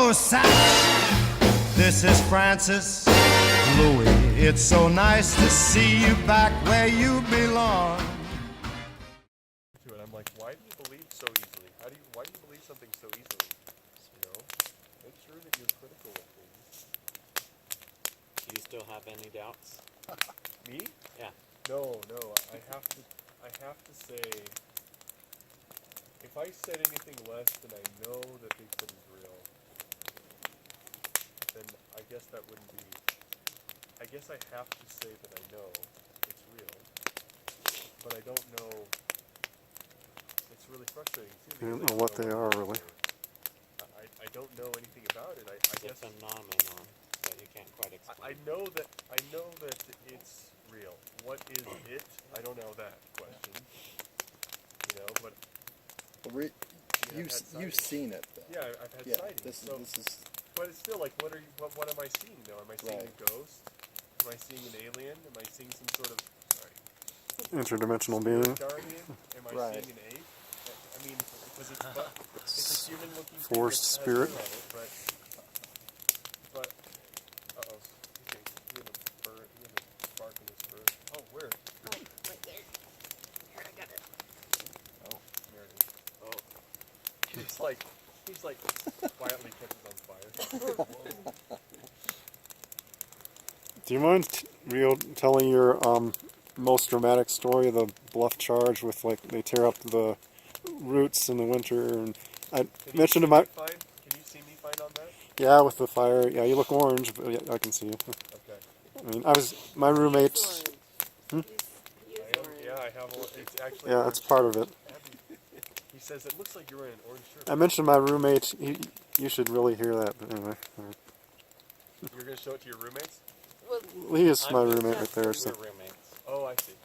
Reo Sasquatch. This is Francis Louis. It's so nice to see you back where you belong. And I'm like, why do you believe so easily? Why do you believe something so easily? You know, make sure that you're critical of things. Do you still have any doubts? Me? Yeah. No. I have to say, if I said anything less than I know that Bigfoot is real, then I guess that wouldn't be. I guess I have to say that I know it's real, but I don't know. It's really frustrating too. You don't know what they are, really. I don't know anything about it. I It's guess a phenomenon that you can't quite explain. I know that it's real. What is it? I don't know that question. You know, but You've seen it, though. yeah, I've had sightings. This is. But it's still like, what am I seeing though? Am I seeing Right. a ghost? Am I seeing an alien? Am I seeing some sort of Interdimensional spirit being. guardian? Am I Right. seeing an ape? I mean, because it's a human-looking thing Forced that has spirit. fur on it, but uh-oh, okay, you have a spark in his fur. Oh, where? Oh, right there. Here, I got it. Oh, there it is. Oh, he's like quietly catches on fire. Do you mind, Rio, telling your most dramatic story, the bluff charge with, like, they tear up the roots in the winter? And I mentioned to my... Can you see me find on that? Yeah, with the fire. Yeah, you look orange, but yeah, I can see you. Okay. I mean, my roommates... He is Yeah, I have one. It's actually. Yeah, an that's orange part shirt. of it. He says it looks like you're wearing an orange shirt. I mentioned my roommate. You should really hear that, but anyway. You're gonna show it to your roommates? Well, He is my I'm just roommate right there, asking so... your roommates. Oh, I see.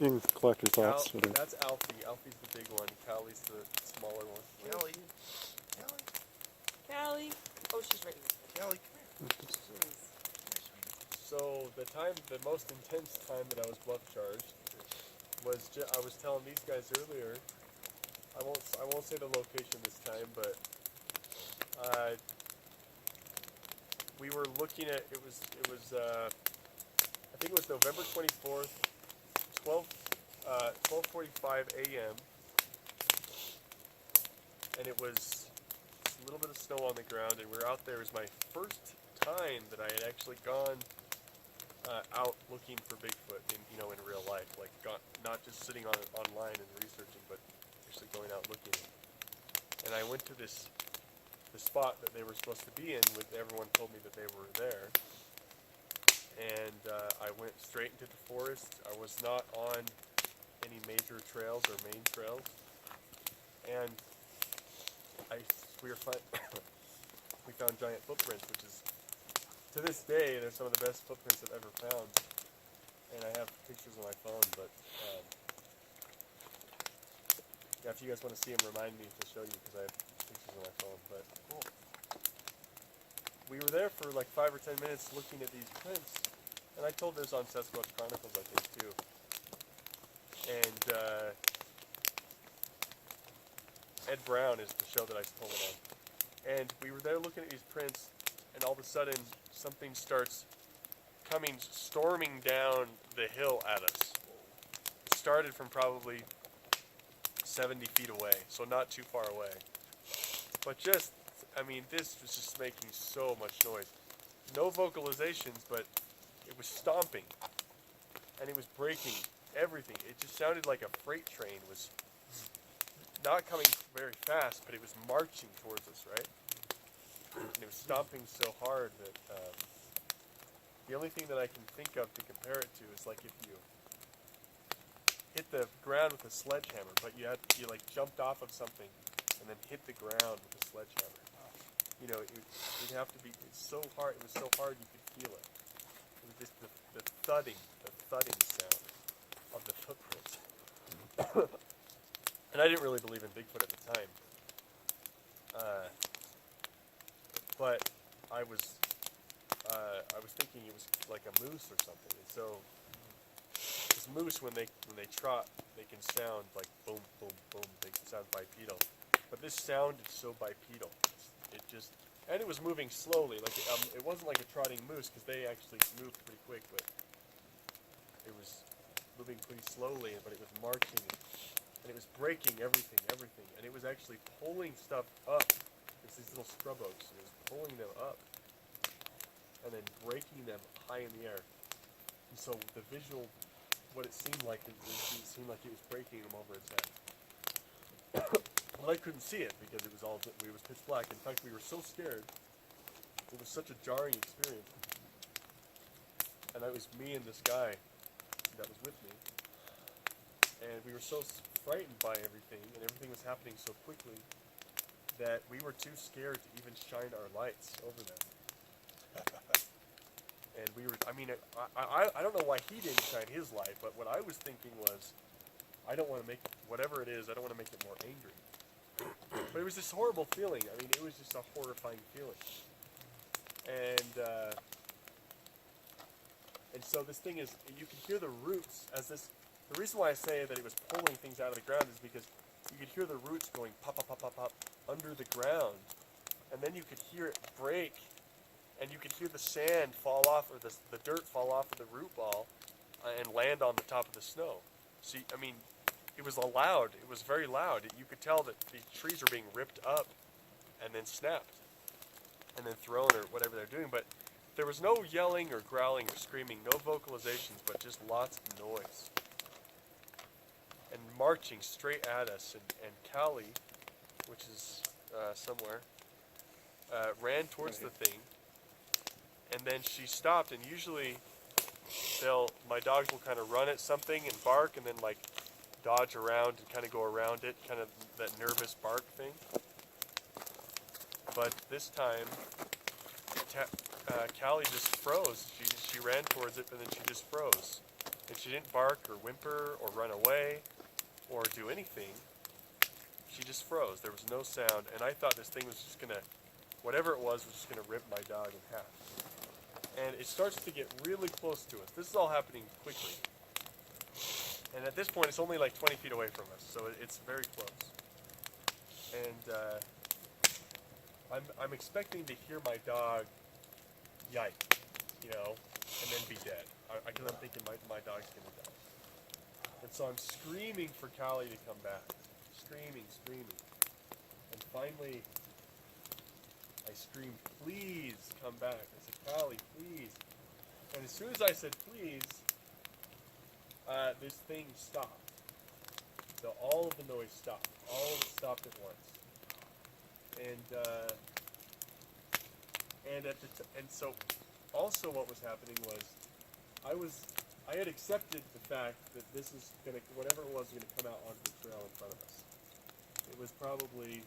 You can collect your thoughts. Cal, whatever. that's Alfie. Alfie's the big one. Callie's the smaller one. Callie. Callie. Oh, she's ready. Kelly, So the most intense time that I was bluff charged was I was telling these guys earlier. I won't say the location this time, but we were looking at it was I think it was November 24th, 12:45 a.m. and it was a little bit of snow on the ground, and we were out there. It was my first time that I had actually gone out looking for Bigfoot in real life, like not just sitting online and researching, but actually going out looking. And I went to the spot that they were supposed to be in. Everyone told me that they were there, and I went straight into the forest. I was not on any major trails or main trails, and we found giant footprints, which is, to this day, they're some of the best footprints I've ever found. And I have pictures on my phone, but yeah, if you guys want to see them, remind me to show you, because I have pictures on my phone. But cool. We were there for like 5 or 10 minutes looking at these prints, and I told this on Sasquatch Chronicles, I think, too. And Ed Brown is the show that I told it on. And we were there looking at these prints, and all of a sudden, something starts storming down the hill at us. It started from probably 70 feet away, so not too far away. But this was just making so much noise. No vocalizations, but it was stomping, and it was breaking everything. It just sounded like a freight train was not coming very fast, but it was marching towards us, right? And it was stomping so hard that the only thing that I can think of to compare it to is like if you hit the ground with a sledgehammer, but you like jumped off of something and then hit the ground with a sledgehammer. You know, it'd have to be. It's so hard. It was so hard you could feel it. It was just the thudding sound of the footprints. And I didn't really believe in Bigfoot at the time. But I was thinking it was like a moose or something. And so the Because moose, when they trot, they can sound like boom, boom, boom. They can sound bipedal. But this sounded so bipedal. It just, and it was moving slowly. Like it wasn't like a trotting moose because they actually moved pretty quick, but it was moving pretty slowly. But it was marching, and it was breaking everything, and it was actually pulling stuff up. It's these little scrub oaks, and it was pulling them up, and then breaking them high in the air. And so the visual, what it seemed like, it seemed like it was breaking them over its head. Well, I couldn't see it because it was pitch black. In fact, we were so scared. It was such a jarring experience. And it was me and this guy that was with me. And we were so frightened by everything, and everything was happening so quickly, that we were too scared to even shine our lights over them. And we were, I mean, I don't know why he didn't shine his light, but what I was thinking was, I don't want to make, whatever it is, I don't want to make it more angry. But it was this horrible feeling. I mean, it was just a horrifying feeling. And so this thing is, you can hear the roots as this, the reason why I say that it was pulling things out of the ground is because you could hear the roots going pop, pop, pop, pop, pop under the ground. And then you could hear it break, and you could hear the sand fall off, or the dirt fall off of the root ball and land on the top of the snow. So, I mean, it was loud. It was very loud. You could tell that the trees were being ripped up and then snapped and then thrown or whatever they're doing. But there was no yelling or growling or screaming, no vocalizations, but just lots of noise. And marching straight at us. And Callie, which is somewhere, ran towards the thing. And then she stopped, and usually my dogs will kind of run at something and bark and then like dodge around and kind of go around it, kind of that nervous bark thing. But this time, Callie just froze. She ran towards it, and then she just froze. And she didn't bark or whimper or run away or do anything. She just froze. There was no sound, and I thought this thing was just going to, whatever it was just going to rip my dog in half. And it starts to get really close to us. This is all happening quickly. And at this point, it's only like 20 feet away from us, so it's very close. And I'm expecting to hear my dog yike, and then be dead. Because I'm thinking my dog's going to die. And so I'm screaming for Callie to come back. Screaming. And finally, I screamed, "Please come back." I said, "Callie, please." And as soon as I said, "Please," this thing stopped. So all of the noise stopped. All of it stopped at once. And so also what was happening was I had accepted the fact that this is whatever it was gonna come out onto the trail in front of us. It was probably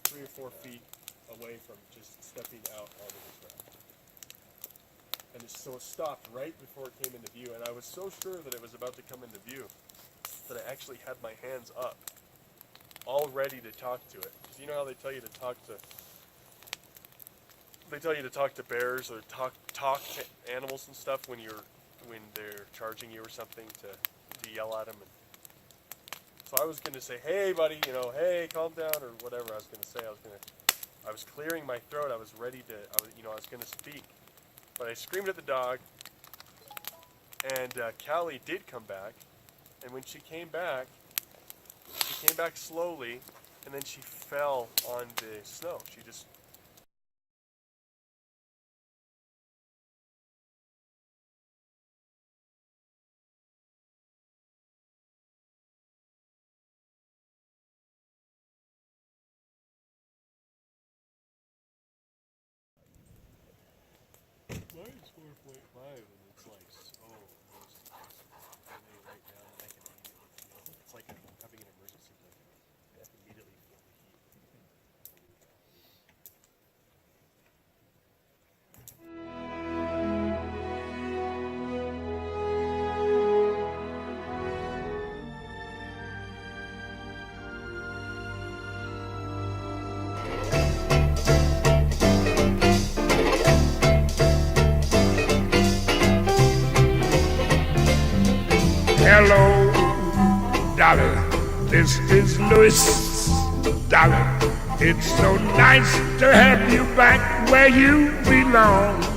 3 or 4 feet away from just stepping out onto the trail. And so it stopped right before it came into view, and I was so sure that it was about to come into view that I actually had my hands up, all ready to talk to it. Because you know how they tell you to talk to bears or talk to animals and stuff when they're charging you or something, to yell at them. And so I was going to say, "Hey buddy, hey, calm down," or whatever I was going to say. I was clearing my throat. I was ready to, I was going to speak. But I screamed at the dog, and Callie did come back. And when she came back slowly, and then she fell on the snow. She just Mine's 4.5, and it's like so amazing. I lay right down, and I can immediately feel it. It's like I'm having an emergency blanket. I can immediately feel the heat. Hello, Dolly, this is Louis. Dolly, it's so nice to have you back where you belong.